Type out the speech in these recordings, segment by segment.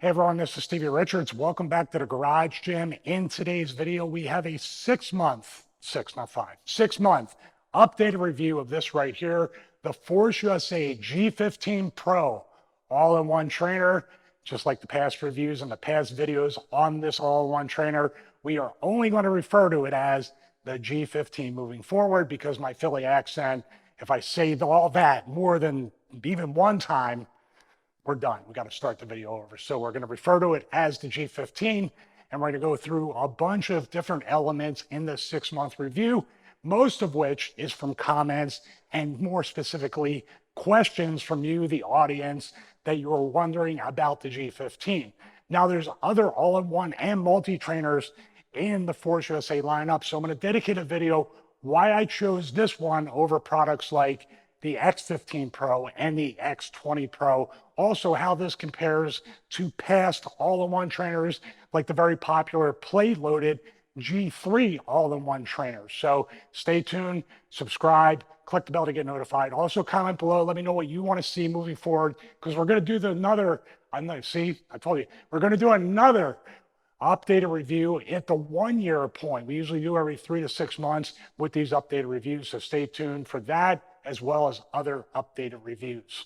Hey everyone, this is Stevie Richards. Welcome back to the Garage Gym. In today's video, we have a 6-month, not 5, 6-month updated review of this right here, the Force USA G15 Pro all-in-one trainer. Just like the past reviews and the past videos on this all-in-one trainer, we are only going to refer to it as the G15 moving forward because my Philly accent, if I say all that more than even one time, we're done. We got to start the video over. So we're going to refer to it as the G15, and we're going to go through a bunch of different elements in this 6-month review, most of which is from comments and more specifically questions from you, the audience, that you are wondering about the G15. Now there's other all-in-one and multi-trainers in the Force USA lineup, so I'm going to dedicate a video why I chose this one over products like the X15 Pro and the X20 Pro. Also, how this compares to past all-in-one trainers like the very popular plate-loaded G3 all-in-one trainers. So stay tuned, subscribe, click the bell to get notified. Also comment below, let me know what you want to see moving forward, because we're going to do another, see, I told you, we're going to do another updated review at the 1-year point. We usually do every 3 to 6 months with these updated reviews, so stay tuned for that as well as other updated reviews.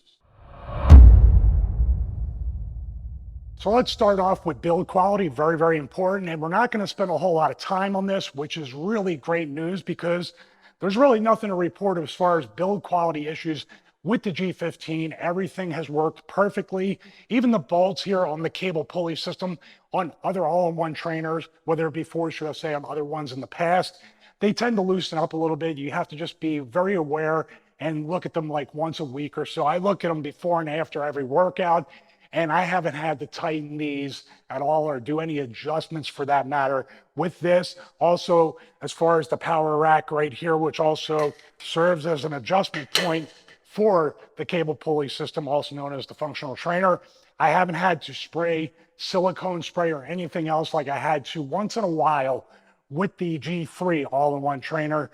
So let's start off with build quality, very, very important. And we're not going to spend a whole lot of time on this, which is really great news because there's really nothing to report as far as build quality issues with the G15. Everything has worked perfectly. Even the bolts here on the cable pulley system on other all-in-one trainers, whether it be Force USA on other ones in the past, they tend to loosen up a little bit. You have to just be very aware and look at them like once a week or so. I look at them before and after every workout, and I haven't had to tighten these at all or do any adjustments for that matter with this. Also, as far as the power rack right here, which also serves as an adjustment point for the cable pulley system, also known as the functional trainer, I haven't had to spray silicone spray or anything else like I had to once in a while with the G3 all-in-one trainer.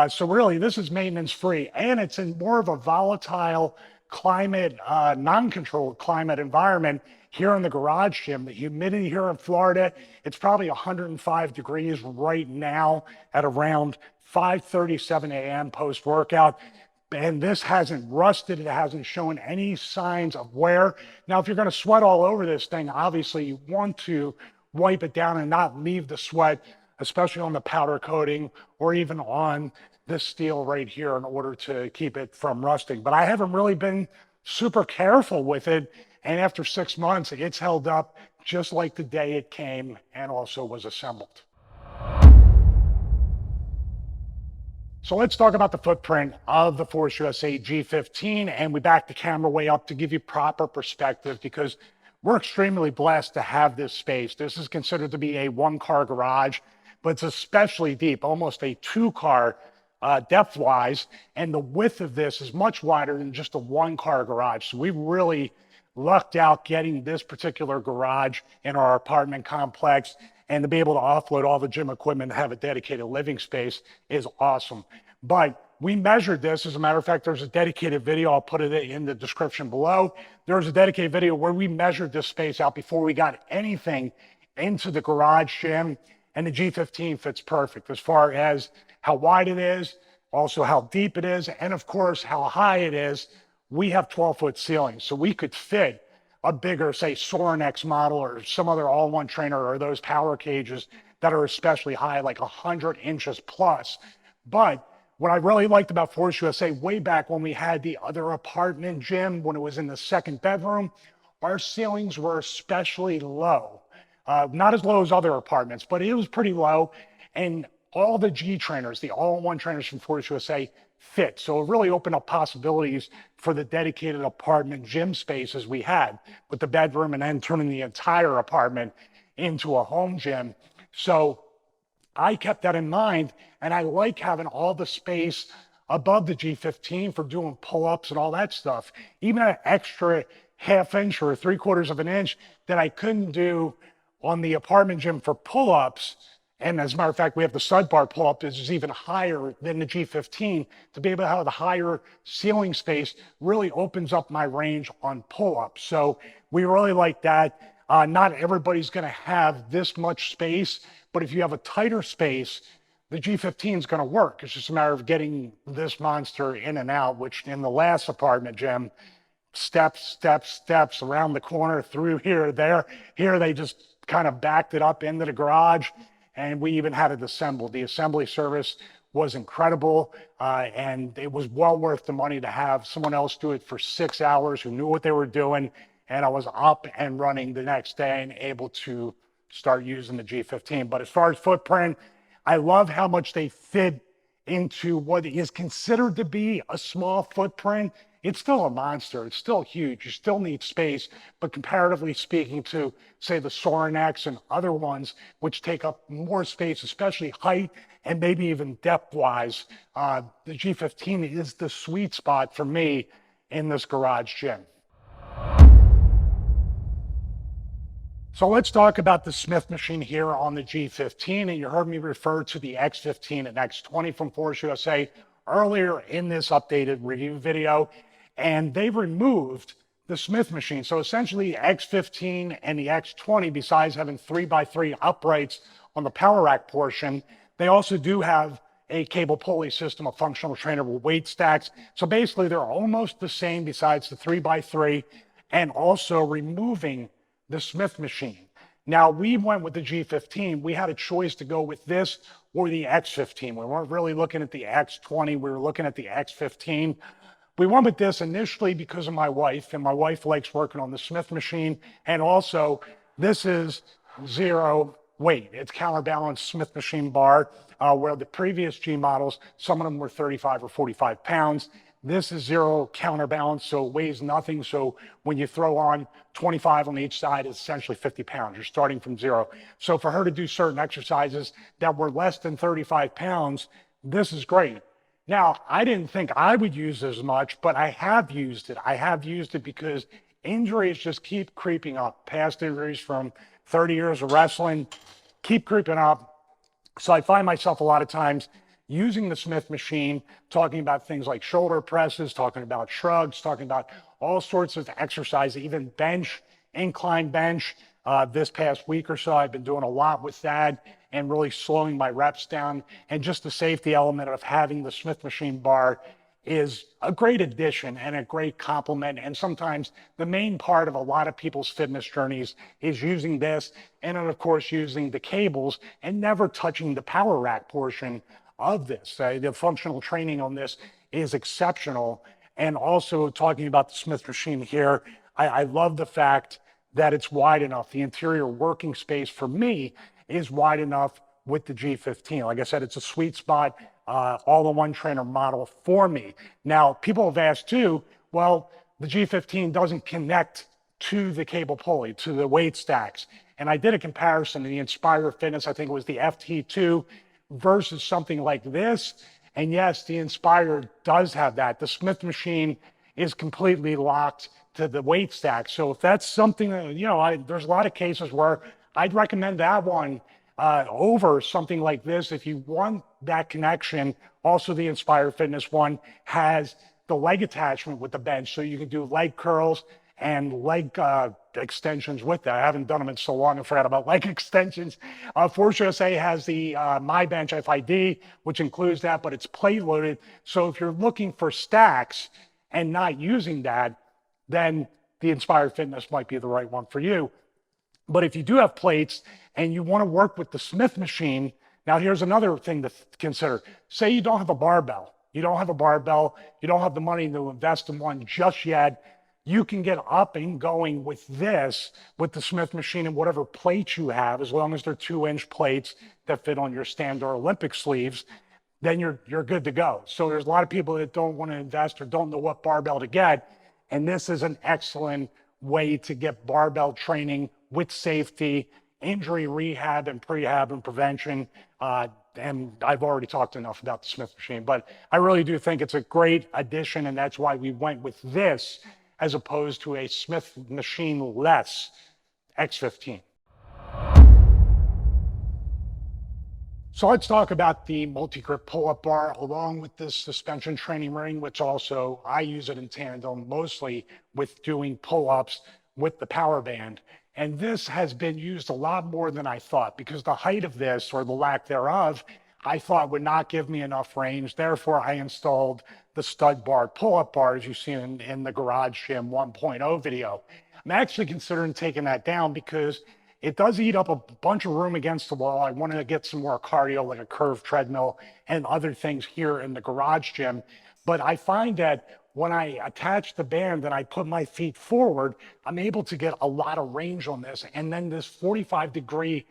So really, this is maintenance free, and it's in more of a volatile climate, non-controlled climate environment here in the garage gym. The humidity here in Florida, it's probably 105 degrees right now at around 5:37 a.m. post-workout. And this hasn't rusted. It hasn't shown any signs of wear. Now, if you're going to sweat all over this thing, obviously you want to wipe it down and not leave the sweat, especially on the powder coating or even on this steel right here, in order to keep it from rusting. But I haven't really been super careful with it. And after 6 months, it's held up just like the day it came and also was assembled. So let's talk about the footprint of the Force USA G15, and we back the camera way up to give you proper perspective because we're extremely blessed to have this space. This is considered to be a 1-car garage, but it's especially deep, almost a 2-car depth-wise, and the width of this is much wider than just a 1-car garage. So we really lucked out getting this particular garage in our apartment complex, and to be able to offload all the gym equipment and have a dedicated living space is awesome. But we measured this. As a matter of fact, there's a dedicated video. I'll put it in the description below. There's a dedicated video where we measured this space out before we got anything into the garage gym, and the G15 fits perfect as far as how wide it is, also how deep it is, and of course, how high it is. We have 12-foot ceilings, so we could fit a bigger, say, Sorinex model or some other all-in-one trainer or those power cages that are especially high, like 100 inches plus. But what I really liked about Force USA way back when we had the other apartment gym, when it was in the 2nd bedroom, our ceilings were especially low. Not as low as other apartments, but it was pretty low. And all the G trainers, the all-in-one trainers from Force USA fit. So it really opened up possibilities for the dedicated apartment gym spaces we had with the bedroom and then turning the entire apartment into a home gym. So I kept that in mind, and I like having all the space above the G15 for doing pull-ups and all that stuff. Even an extra ½ inch or 3/4 of an inch that I couldn't do on the apartment gym for pull-ups. And as a matter of fact, we have the stud bar pull-up that is even higher than the G15. To be able to have the higher ceiling space really opens up my range on pull-ups. So we really like that. Not everybody's going to have this much space, but if you have a tighter space, the G15 is going to work. It's just a matter of getting this monster in and out, which in the last apartment, Jim, steps around the corner, through here, there. Here they just kind of backed it up into the garage, and we even had it assembled. The assembly service was incredible, and it was well worth the money to have someone else do it for 6 hours who knew what they were doing. And I was up and running the next day and able to start using the G15. But as far as footprint, I love how much they fit into what is considered to be a small footprint. It's still a monster. It's still huge. You still need space. But comparatively speaking to, say, the Soarin' X and other ones, which take up more space, especially height and maybe even depth-wise, the G15 is the sweet spot for me in this garage gym. So let's talk about the Smith machine here on the G15. And you heard me refer to the X15 and X20 from Force USA earlier in this updated review video. And they removed the Smith machine. So essentially the X15 and the X20, besides having 3x3 uprights on the power rack portion, they also do have a cable pulley system, a functional trainer with weight stacks. So basically they're almost the same besides the 3x3, and also removing the Smith machine. Now, we went with the G15. We had a choice to go with this or the X15. We weren't really looking at the X20. We were looking at the X15. We went with this initially because of my wife, and my wife likes working on the Smith machine. And also, this is zero weight. It's counterbalanced Smith machine bar, where the previous G models, some of them were 35 or 45 pounds. This is zero counterbalance, so it weighs nothing. So when you throw on 25 on each side, it's essentially 50 pounds. You're starting from zero. So for her to do certain exercises that were less than 35 pounds, this is great. Now, I didn't think I would use as much, but I have used it. I have used it because injuries just keep creeping up. Past injuries from 30 years of wrestling keep creeping up. So I find myself a lot of times using the Smith machine, talking about things like shoulder presses, talking about shrugs, talking about all sorts of exercises, even bench, incline bench. This past week or so, I've been doing a lot with that and really slowing my reps down. And just the safety element of having the Smith machine bar is a great addition and a great complement. And sometimes the main part of a lot of people's fitness journeys is using this, and then of course using the cables and never touching the power rack portion of this. The functional training on this is exceptional. And also talking about the Smith machine here, I love the fact that it's wide enough. The interior working space for me is wide enough with the G15. Like I said, it's a sweet spot, all-in-one trainer model for me. Now, people have asked too, well, the G15 doesn't connect to the cable pulley, to the weight stacks. And I did a comparison to the Inspire Fitness, I think it was the FT2, versus something like this. And yes, the Inspire does have that. The Smith machine is completely locked to the weight stack. So if that's something that, you know, there's a lot of cases where I'd recommend that one over something like this. If you want that connection, also the Inspire Fitness one has the leg attachment with the bench. So you can do leg curls and leg extensions with that. I haven't done them in so long, I forgot about leg extensions. Force USA has the My Bench FID, which includes that, but it's plate loaded. So if you're looking for stacks and not using that, then the Inspire Fitness might be the right one for you. But if you do have plates and you want to work with the Smith machine, now here's another thing to consider. Say you don't have a barbell. You don't have a barbell. You don't have the money to invest in one just yet. You can get up and going with this, with the Smith machine and whatever plates you have, as long as they're 2-inch plates that fit on your standard Olympic sleeves, then you're good to go. So there's a lot of people that don't want to invest or don't know what barbell to get. And this is an excellent way to get barbell training with safety, injury rehab and prehab and prevention. And I've already talked enough about the Smith machine, but I really do think it's a great addition, and that's why we went with this as opposed to a Smith machine-less X15. So let's talk about the multi-grip pull-up bar along with this suspension training ring, which also I use it in tandem mostly with doing pull-ups with the power band. And this has been used a lot more than I thought, because the height of this, or the lack thereof, I thought would not give me enough range. Therefore, I installed the stud bar pull-up bars you see in the Garage Gym 1.0 video. I'm actually considering taking that down because it does eat up a bunch of room against the wall. I wanted to get some more cardio, like a curved treadmill and other things here in the Garage Gym. But I find that when I attach the band and I put my feet forward, I'm able to get a lot of range on this. And then this 45-degree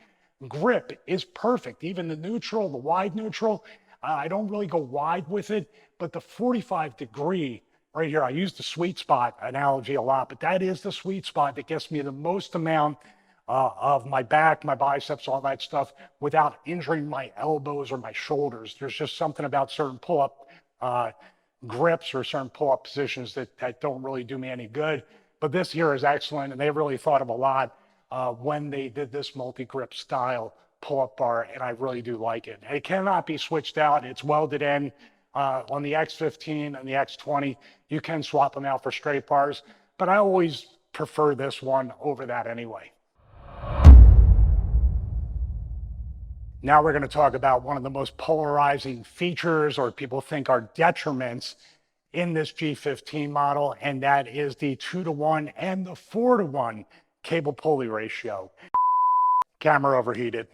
grip is perfect. Even the neutral, the wide neutral, I don't really go wide with it, but the 45-degree right here, I use the sweet spot analogy a lot, but that is the sweet spot that gets me the most amount of my back, my biceps, all that stuff without injuring my elbows or my shoulders. There's just something about certain pull-up grips or certain pull-up positions that don't really do me any good. But this here is excellent, and they really thought of a lot when they did this multi-grip style pull-up bar, and I really do like it. It cannot be switched out. It's welded in on the X15 and the X20. You can swap them out for straight bars, but I always prefer this one over that anyway. Now we're going to talk about one of the most polarizing features, or people think are detriments, in this G15 model, and that is the 2-to-1 and the 4-to-1 cable pulley ratio. Camera overheated.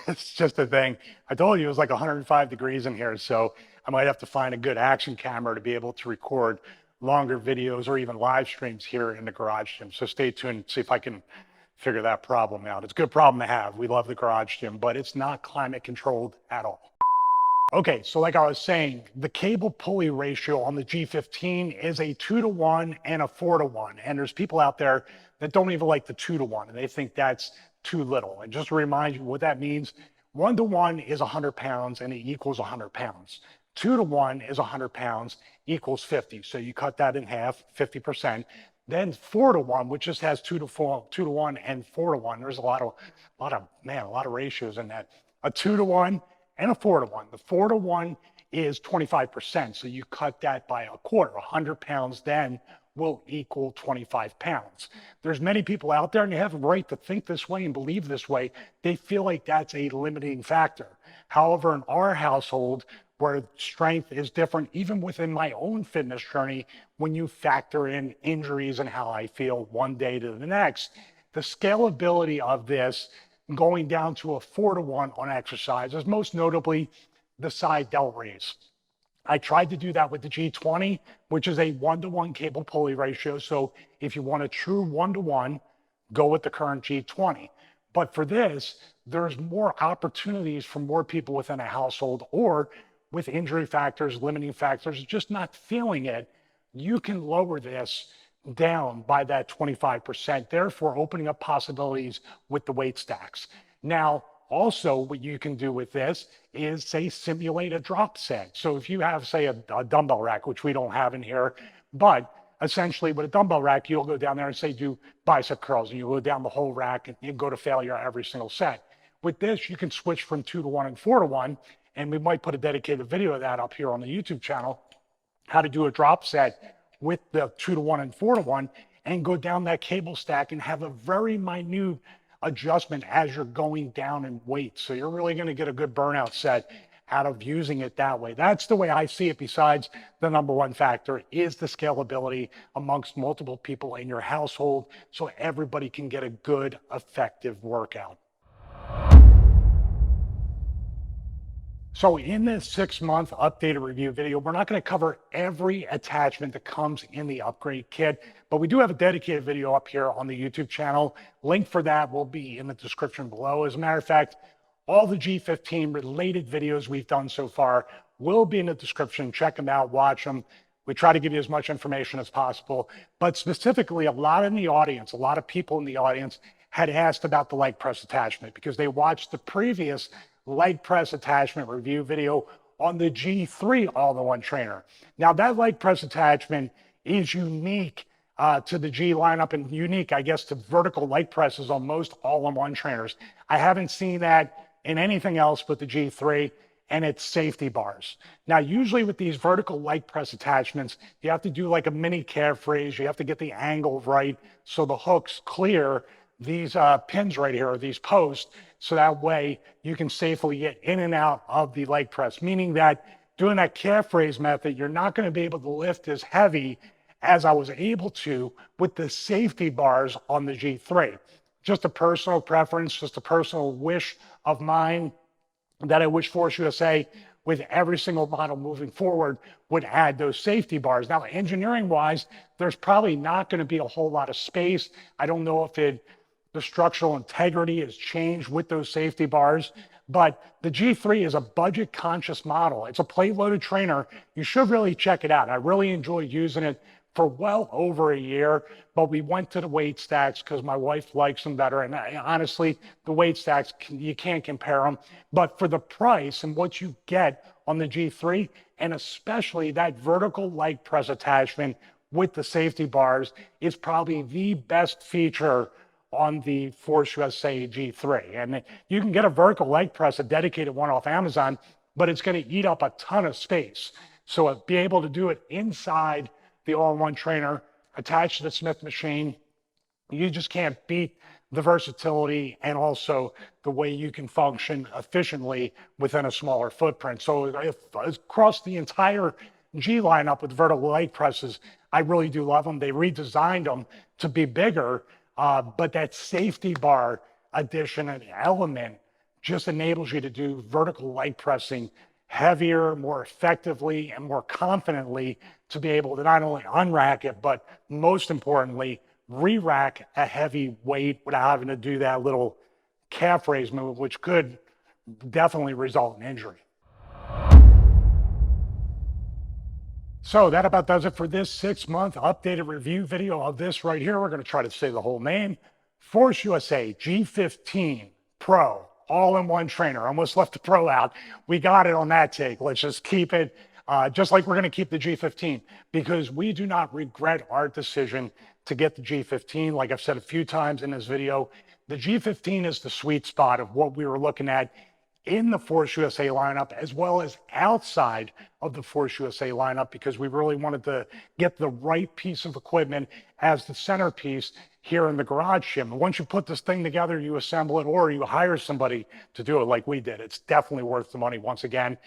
It's just a thing. I told you it was like 105 degrees in here, so I might have to find a good action camera to be able to record longer videos or even live streams here in the Garage Gym. So stay tuned, see if I can figure that problem out. It's a good problem to have. We love the Garage Gym, but it's not climate controlled at all. Okay, so like I was saying, the cable pulley ratio on the G15 is a 2-to-1 and a 4-to-1. And there's people out there that don't even like the 2-to-1, and they think that's too little. And just to remind you what that means, 1-to-1 is 100 pounds and it equals 100 pounds. 2-to-1 is 100 pounds equals 50. So you cut that in half, 50%. Then 4-to-1, which just has 2-to-1 and 4-to-1. There's a lot of ratios in that. A 2-to-1 and a 4-to-1. The 4-to-1 is 25%. So you cut that by a quarter. 100 pounds then will equal 25 pounds. There's many people out there, and they have a right to think this way and believe this way. They feel like that's a limiting factor. However, in our household, where strength is different, even within my own fitness journey, when you factor in injuries and how I feel one day to the next, the scalability of this going down to a 4-to-1 on exercises, most notably the side delt raise. I tried to do that with the G20, which is a 1-to-1 cable pulley ratio. So if you want a true 1-to-1, go with the current G20. But for this, there's more opportunities for more people within a household, or with injury factors, limiting factors, just not feeling it. You can lower this down by that 25%, therefore opening up possibilities with the weight stacks. Now, also what you can do with this is, say, simulate a drop set. So if you have, say, a dumbbell rack, which we don't have in here, but essentially with a dumbbell rack, you'll go down there and say, do bicep curls, and you go down the whole rack and you go to failure every single set. With this, you can switch from 2-to-1 and 4-to-1, and we might put a dedicated video of that up here on the YouTube channel, how to do a drop set with the 2-to-1 and 4-to-1, and go down that cable stack and have a very minute adjustment as you're going down in weight. So you're really going to get a good burnout set out of using it that way. That's the way I see it. Besides, the number one factor is the scalability amongst multiple people in your household, so everybody can get a good, effective workout. So in this 6-month updated review video, we're not going to cover every attachment that comes in the upgrade kit, but we do have a dedicated video up here on the YouTube channel. Link for that will be in the description below. As a matter of fact, all the G15 related videos we've done so far will be in the description. Check them out, watch them. We try to give you as much information as possible, but specifically a lot of people in the audience had asked about the leg press attachment because they watched the previous leg press attachment review video on the G3 all-in-one trainer. Now that leg press attachment is unique to the G lineup, and unique, I guess, to vertical leg presses on most all-in-one trainers. I haven't seen that in anything else but the G3, and it's safety bars. Now, usually with these vertical leg press attachments, you have to do like a mini calf raise. You have to get the angle right so the hook's clear. these pins right here, or these posts, so that way you can safely get in and out of the leg press, meaning that doing that calf raise method, you're not going to be able to lift as heavy as I was able to with the safety bars on the G3. Just a personal preference, just a personal wish of mine that I wish Force USA with every single model moving forward would add those safety bars. Now, engineering wise, there's probably not going to be a whole lot of space. I don't know if the structural integrity has changed with those safety bars, but the G3 is a budget conscious model. It's a plate loaded trainer. You should really check it out. I really enjoyed using it for well over a year, but we went to the weight stacks because my wife likes them better. And honestly, the weight stacks, you can't compare them. But for the price and what you get on the G3, and especially that vertical leg press attachment with the safety bars, is probably the best feature on the Force USA G3. And you can get a vertical leg press, a dedicated one off Amazon, but it's going to eat up a ton of space. So be able to do it inside the all-in-one trainer attached to the Smith machine, you just can't beat the versatility and also the way you can function efficiently within a smaller footprint. So if across the entire G lineup with vertical leg presses, I really do love them. They redesigned them to be bigger, but that safety bar addition and element just enables you to do vertical leg pressing heavier, more effectively, and more confidently to be able to not only unrack it, but most importantly, re-rack a heavy weight without having to do that little calf raise move, which could definitely result in injury. So that about does it for this 6-month updated review video of this right here. We're going to try to say the whole name. Force USA G15 Pro all-in-one trainer. Almost left the Pro out. We got it on that take. Let's just keep it, just like we're going to keep the G15, because we do not regret our decision to get the G15. Like I've said a few times in this video, the G15 is the sweet spot of what we were looking at in the Force USA lineup, as well as outside of the Force USA lineup, because we really wanted to get the right piece of equipment as the centerpiece here in the garage gym. And once you put this thing together, you assemble it or you hire somebody to do it like we did. It's definitely worth the money. Once again,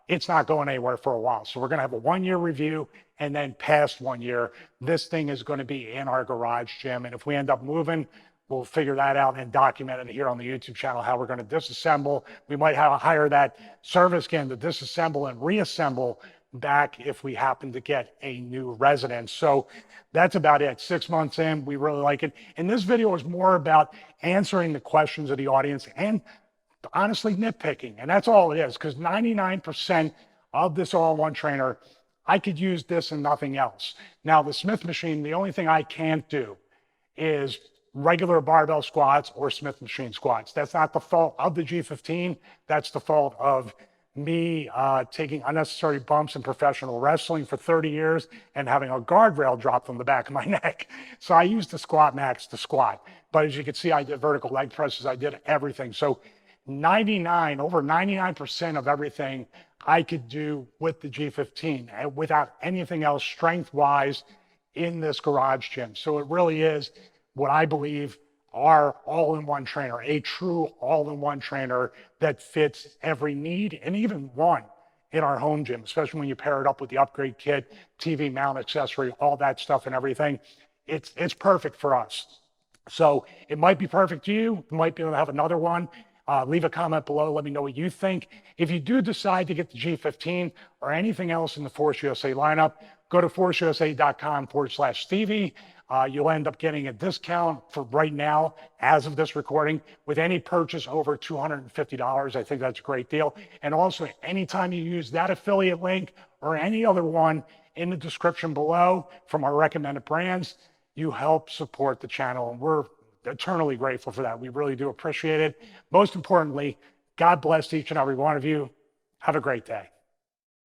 it's not going anywhere for a while. So we're going to have a 1-year review, and then past 1 year, this thing is going to be in our garage gym. And if we end up moving, we'll figure that out and document it here on the YouTube channel, how we're going to disassemble. We might have to hire that service again to disassemble and reassemble back if we happen to get a new residence. So that's about it. 6 months in, we really like it. And this video is more about answering the questions of the audience and honestly nitpicking. And that's all it is, because 99% of this all-in-one trainer, I could use this and nothing else. Now, the Smith machine, the only thing I can't do is regular barbell squats or Smith machine squats. That's not the fault of the G15. That's the fault of me taking unnecessary bumps in professional wrestling for 30 years and having a guardrail drop from the back of my neck. So I used the Squat Max to squat. But as you can see, I did vertical leg presses. I did everything. So over 99% of everything I could do with the G15 and without anything else strength-wise in this garage gym. So it really is what I believe are all-in-one trainer, a true all-in-one trainer that fits every need and even want in our home gym, especially when you pair it up with the upgrade kit, TV mount accessory, all that stuff and everything. It's perfect for us. So it might be perfect to you. You might be able to have another one. Leave a comment below. Let me know what you think. If you do decide to get the G15 or anything else in the Force USA lineup, go to forceusa.com/Stevie. You'll end up getting a discount for right now, as of this recording, with any purchase over $250. I think that's a great deal. And also, anytime you use that affiliate link or any other one in the description below from our recommended brands, you help support the channel. And we're eternally grateful for that. We really do appreciate it. Most importantly, God bless each and every one of you. Have a great day.